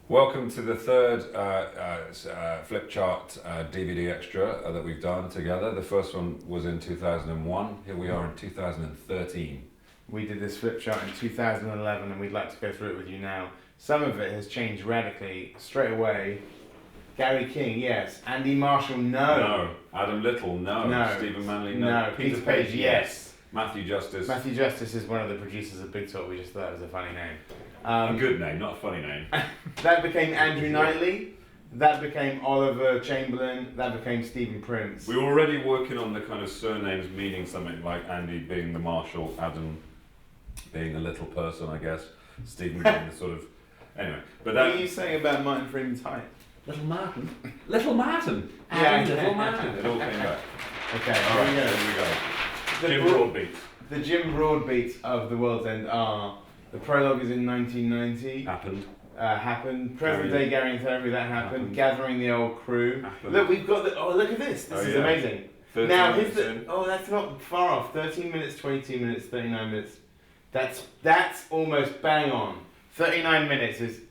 Welcome to the third flip chart DVD extra that we've done together. The first one was in 2001. Here we are in 2013. We did this flip chart in 2011 and we'd like to go through it with you now. Some of it has changed radically. Straight away, Gary King, yes. Andy Marshall, no. No. Adam Little, no. No. Stephen Manley, no. No. Peter Page, yes. Matthew Justice. Matthew Justice is one of the producers of Big Talk. We just thought it was a funny name. A good name, not a funny name. That became Andrew Knightley. That became Oliver Chamberlain. That became Stephen Prince. We were already working on the kind of surnames meaning something, like Andy being the Marshall, Adam being a little person, I guess. Stephen being the sort of... Anyway. But what are you saying about Martin Freeman's height? Little Martin? Little Martin! Yeah, Little Martin. It all came back. Okay, Alright, here here we go. The Jim Broad- Broadbeat. The Jim Broadbeat of The World's End are... The prologue is in 1990. Happened. Present day Gary in Therapy, that happened. Gathering the old crew. Happened. Look, we've got the... Oh, look at this. This is amazing. Now, here's the... Oh, that's not far off. 13 minutes, 22 minutes, 39 minutes. That's almost bang on. 39 minutes is...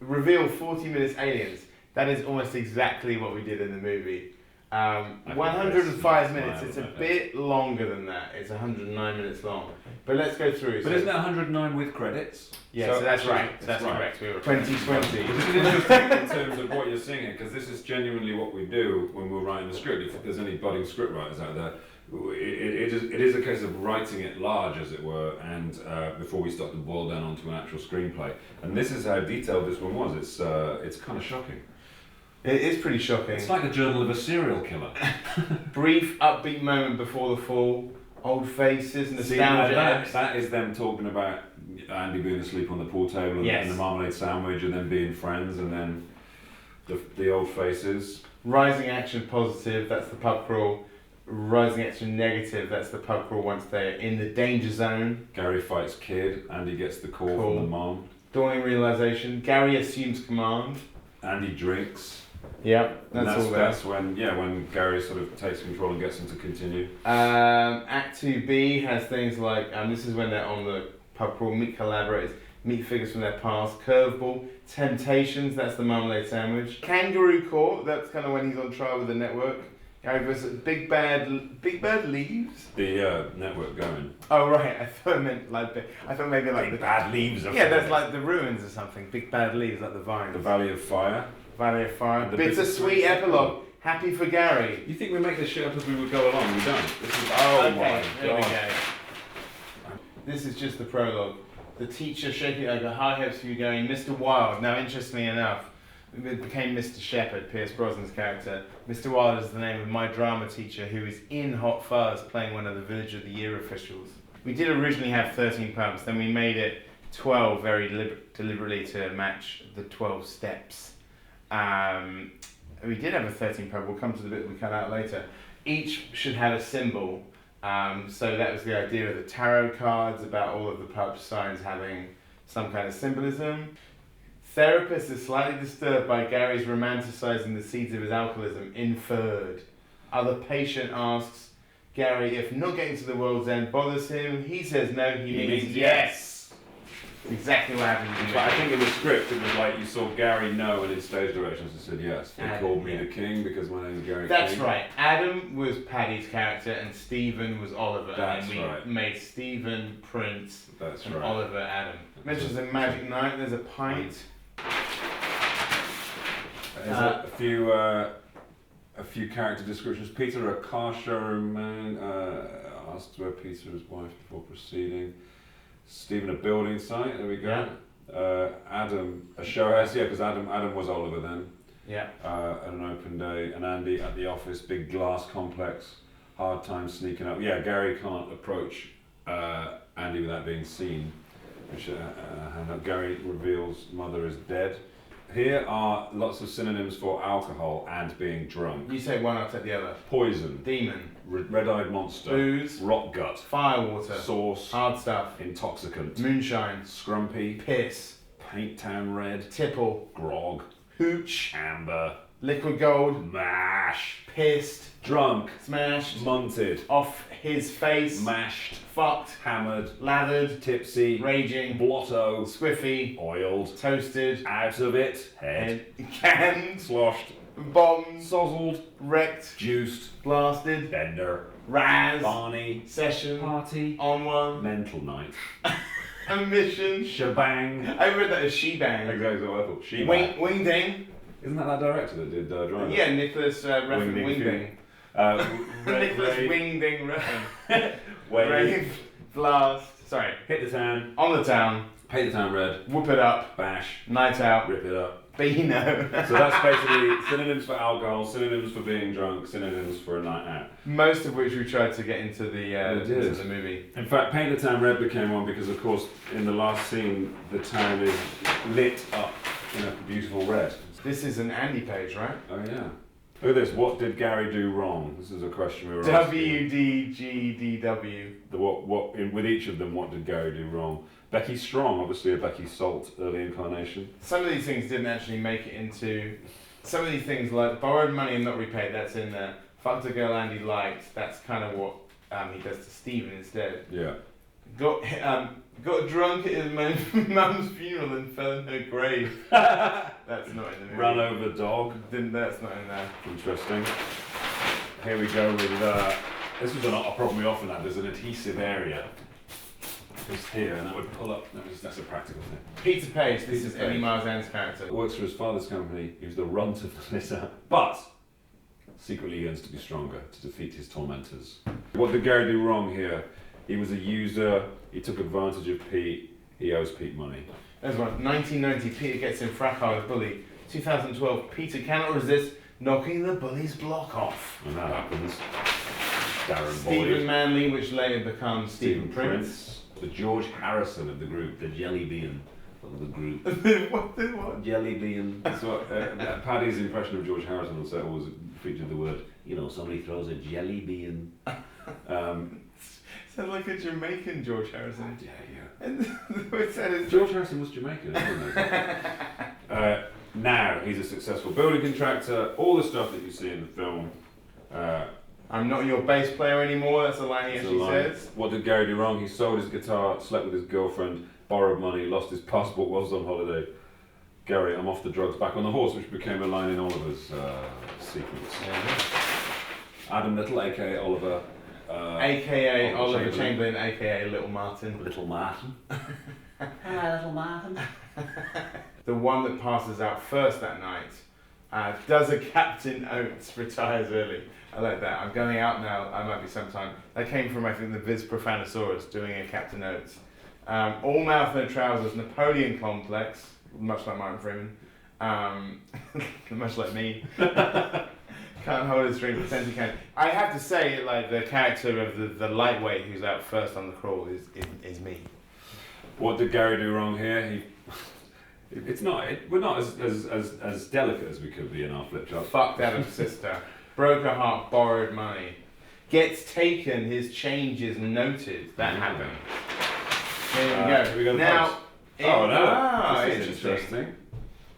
Reveal 40 minutes aliens. That is almost exactly what we did in the movie. 105 minutes. It's a bit longer than that. It's 109 minutes long. But let's go through. But isn't it 109 with credits? Yeah, so that's right. That's right. correct. We were 2020. This is interesting in terms of what you're singing, because this is genuinely what we do when we're writing the script. If there's any budding script writers out there, it is a case of writing it large, as it were, and before we start to boil down onto an actual screenplay. And this is how detailed this one was. It's kind of shocking. It is pretty shocking. It's like the journal of a serial killer. Brief, upbeat moment before the fall. Old faces, nostalgia. That is them talking about Andy being asleep on the pool table and the marmalade sandwich, and then being friends, and then the old faces. Rising action positive, that's the pub crawl. Rising action negative, that's the pub crawl once they're in the danger zone. Gary fights Kid, Andy gets the call from the mom. Dawning realization, Gary assumes command. Andy drinks. Yep, that's all there. That's when Gary sort of takes control and gets them to continue. Act 2B has things like, this is when they're on the pub crawl, meet collaborators, meet figures from their past, curveball, temptations, that's the marmalade sandwich. Kangaroo court, that's kind of when he's on trial with the network. Gary versus Big Bad Leaves? The network going. Oh right, I thought it meant maybe like Big Bad Leaves. Yeah, that's like the ruins or something. Big Bad Leaves, like the vines. The Valley of Fire. Valley of Fire. The Bittersweet epilogue. Happy for Gary. You think we make this shit up as we would go along? We don't. This is okay, there we go. This is just the prologue. The teacher shaking over high hopes for you going, Mr. Wilde. Now, interestingly enough, it became Mr. Shepherd, Pierce Brosnan's character. Mr. Wilde is the name of my drama teacher who is in Hot Fuzz playing one of the Village of the Year officials. We did originally have 13 pubs, then we made it 12 very deliberately to match the 12 steps. We did have a 13 pub, we'll come to the bit we cut out later. Each should have a symbol, so that was the idea of the tarot cards, about all of the pub signs having some kind of symbolism. Therapist is slightly disturbed by Gary's romanticizing the seeds of his alcoholism, inferred. Other patient asks Gary if not getting to the world's end bothers him. He says no, he means yes. Exactly what happened. But I think in the script it was like you saw Gary no, and in stage directions it said yes. They called me the king because my name is Gary That's King. right. Adam was Paddy's character and Stephen was Oliver. That's and we right. made Stephen Prince That's and right. Oliver Adam. Mentions a magic night, there's a pint. There's a few character descriptions. Peter, a car showroom man, asked where Peter is wife before proceeding. Stephen, a building site. There we go. Yeah. Adam, a show house. Yeah, because Adam was Oliver then. Yeah. At an open day, and Andy at the office. Big glass complex. Hard time sneaking up. Yeah, Gary can't approach Andy without being seen. Which Gary reveals mother is dead. Here are lots of synonyms for alcohol and being drunk. You say one, I'll take the other. Poison. Demon. Red-eyed monster. Booze. Rot gut. Firewater. Sauce. Hard stuff. Intoxicant. Moonshine. Scrumpy. Piss. Paint town red. Tipple. Grog. Hooch. Amber. Liquid gold. Mash. Pissed. Drunk. Smashed. Munted. Off his face. Mashed. Fucked. Hammered. Lathered. Tipsy. Raging. Blotto. Squiffy. Oiled. Toasted. Out of it. Head. Canned. Sloshed. Bombed. Sozzled. Wrecked. Juiced. Blasted. Bender. Raz. Barney. Session. Party. On one. Mental night. A mission. Shebang. I read that as she-bang. Exactly what I thought. Shebang. Wing ding. Isn't that director that did Driver? Yeah, Nicholas Refn Wingding. Wingding. Nicholas Wingding Refn. Wave. Rave. Blast. Sorry. Hit the town. On the town. Paint the town red. Whoop it up. Bash. Night out. Rip it up. Beano. So that's basically synonyms for alcohol, synonyms for being drunk, synonyms for a night out. Most of which we tried to get into the movie. In fact, Paint the Town Red became one because, of course, in the last scene, the town is lit up in a beautiful red. This is an Andy page, right? Oh yeah. Look at this. What did Gary do wrong? This is a question we were asking. WDGDW. With each of them, what did Gary do wrong? Becky Strong, obviously a Becky Salt early incarnation. Some of these things didn't actually make it into. Some of these things like borrowed money and not repaid. That's in there. Fucked a girl Andy liked. That's kind of what he does to Stephen instead. Yeah. Got drunk at his mum's funeral and fell in her grave. That's not in the movie. Run over dog. That's not in there. Interesting. Here we go with, this was a problem we often had, there's an adhesive area just here and that would pull up, that's a practical thing. Peter Page, this Peter is Page. Eddie Marsan's character. Works for his father's company, he was the runt of the litter, but secretly yearns to be stronger, to defeat his tormentors. What did Gary do wrong here? He was a user, he took advantage of Pete, he owes Pete money. There's one. 1990, Peter gets in fracas with bully. 2012, Peter cannot resist knocking the bully's block off. And that happens. Darren Stephen Boyd. Manley, which later becomes Stephen Prince. The George Harrison of the group, the Jelly Bean of the group. What? Jelly Bean. That's what Paddy's impression of George Harrison on set always featured the word, somebody throws a jelly bean. Sounds like a Jamaican George Harrison. Yeah. And it said George Harrison was Jamaican, wasn't he? Now he's a successful building contractor. All the stuff that you see in the film. I'm not your bass player anymore. That's a line he actually says. What did Gary do wrong? He sold his guitar, slept with his girlfriend, borrowed money, lost his passport, was on holiday. Gary, I'm off the drugs, back on the horse, which became a line in Oliver's sequence. Adam Little, aka Oliver. AKA Oliver Chamberlain, AKA Little Martin. Little Martin. Hello, little Martin. The one that passes out first that night does a Captain Oates, retires early. I like that. I'm going out now. I might be sometime. That came from, I think, the Viz Profanosaurus doing a Captain Oates. All mouth, no trousers, Napoleon complex, much like Martin Freeman. Much like me. Can't hold his drink, pretends he can. I have to say, like, the character of the lightweight who's out first on the crawl is me. What did Gary do wrong here? We're not as delicate as we could be in our flip chart. Fucked Adam's sister. Broke her heart, borrowed money. Gets taken, his change is noted. That happened. Here we go. Now, this is interesting.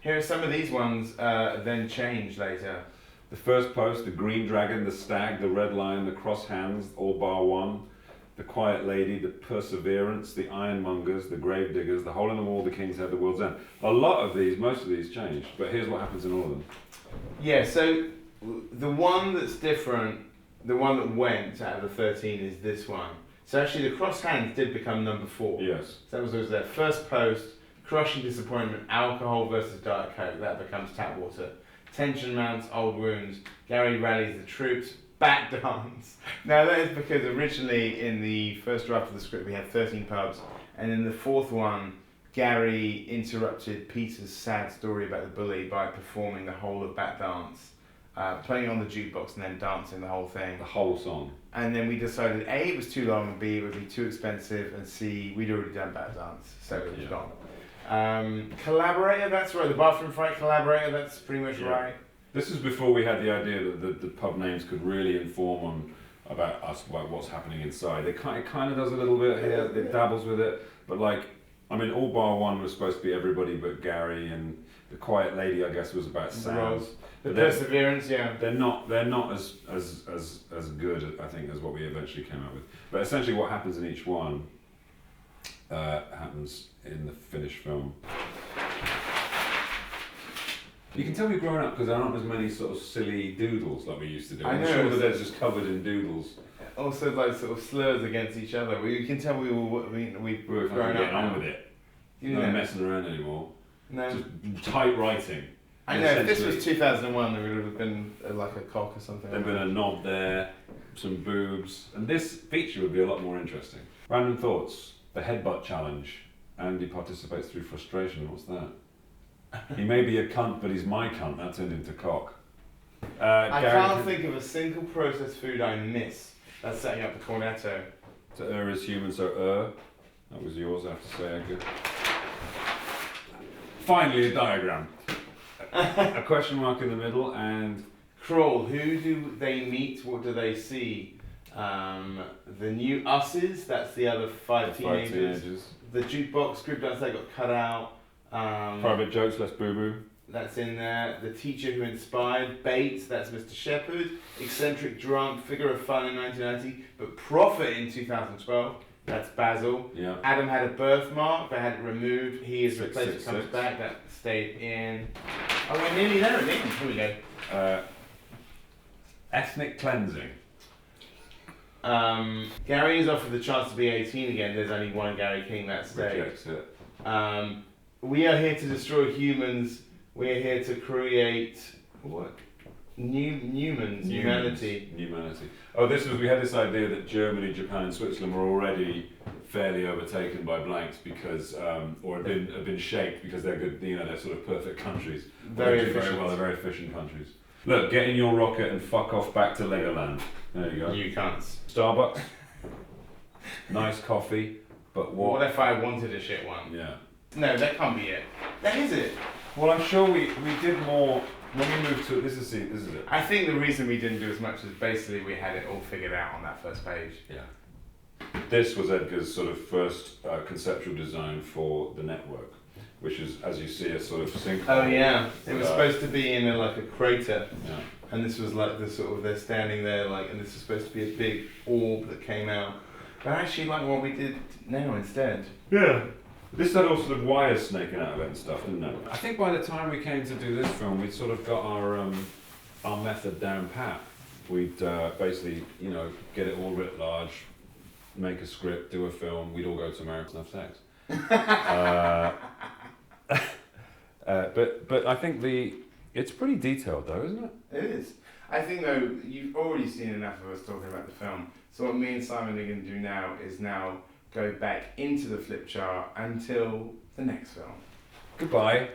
Here are some of these ones then changed later. The first post, the green dragon, the stag, the red lion, the cross hands, all bar one. The quiet lady, the perseverance, the ironmongers, the grave diggers, the hole in the wall, the king's head, the world's end. Most of these changed, but here's what happens in all of them. Yeah, so the one that's different, the one that went out of the 13 is this one. So actually the cross hands did become number 4. Yes. So that was their first post, crushing disappointment, alcohol versus Diet Coke, that becomes tap water. Tension mounts, old wounds, Gary rallies the troops, bat dance. Now that is because originally in the first draft of the script we had 13 pubs, and in the fourth one, Gary interrupted Peter's sad story about the bully by performing the whole of Bat Dance, playing on the jukebox and then dancing the whole thing. The whole song. And then we decided A, it was too long, and B, it would be too expensive, and C, we'd already done Bat Dance, so it was gone. Collaborator, that's right, the bathroom fight collaborator, that's pretty much right. This is before we had the idea that the pub names could really inform about us, about what's happening inside. It kind of does a little bit here, it dabbles with it, but like I mean, all bar one was supposed to be everybody but Gary, and the quiet lady, I guess, was about Sam. The perseverance, yeah. They're not as good, I think, as what we eventually came up with. But essentially, what happens in each one happens in the finished film. You can tell we've grown up because there aren't as many sort of silly doodles like we used to do. I know. I'm sure that they're just covered in doodles. Also, like sort of slurs against each other. You can tell we've We're grown getting up on now. with it. You Not know. messing around anymore. No. Just tight writing. I know, if this was Essentially, 2001, there would have been like a cock or something. there'd been a knob there, some boobs, and this feature would be a lot more interesting. Random thoughts. The headbutt challenge. Andy participates through frustration. What's that? He may be a cunt, but he's my cunt. That turned into cock. I Gary can't think of a single processed food I miss. That's setting up the cornetto. So is human, so that was yours, I have to say, Edgar. Finally, a diagram. A question mark in the middle, and Crawl, who do they meet? What do they see? The new us's, that's the other five teenagers. The jukebox group, that's they got cut out. Private jokes, less boo-boo. That's in there. The teacher who inspired. Bates, that's Mr. Shepherd. Eccentric drunk, figure of fun in 1990, but prophet in 2012. That's Basil. Yeah. Adam had a birthmark, but had it removed. He is replaced, it comes 666. back. That stayed in. Oh, we're nearly there, I think. Here we go. Ethnic cleansing. Gary is offered the chance to be 18 again. There's only one Gary King that stage. Rejects it. We are here to destroy humans. We are here to create what? Humanity. Humanity. Oh, we had this idea that Germany, Japan, and Switzerland were already fairly overtaken by blanks because, or have been shaped because they're good. They're sort of perfect countries. Very They do efficient. very well. They're very efficient countries. Look, get in your rocket and fuck off back to Legoland. There you go. You can't. Starbucks. Nice coffee, but what? What if I wanted a shit one? Yeah. No, that can't be it. That is it. Well, I'm sure we did more when we moved to. This is it. I think the reason we didn't do as much is basically we had it all figured out on that first page. Yeah. This was Edgar's sort of first conceptual design for the network, which is, as you see, a sort of sinkhole. Oh yeah, it was Uh, supposed to be in like a crater, Yeah. and this was like the sort of they're standing there like, and this is supposed to be a big orb that came out. But I actually like what we did now instead. Yeah. This had all sort of wires snaking out of it and stuff, didn't it? I think by the time we came to do this film, we'd sort of got our method down pat. We'd basically, get it all writ large, make a script, do a film. We'd all go to America and have sex. But I think it's pretty detailed though, isn't it? It is. I think though you've already seen enough of us talking about the film. So what me and Simon are going to do now is go back into the flip chart until the next film. Goodbye.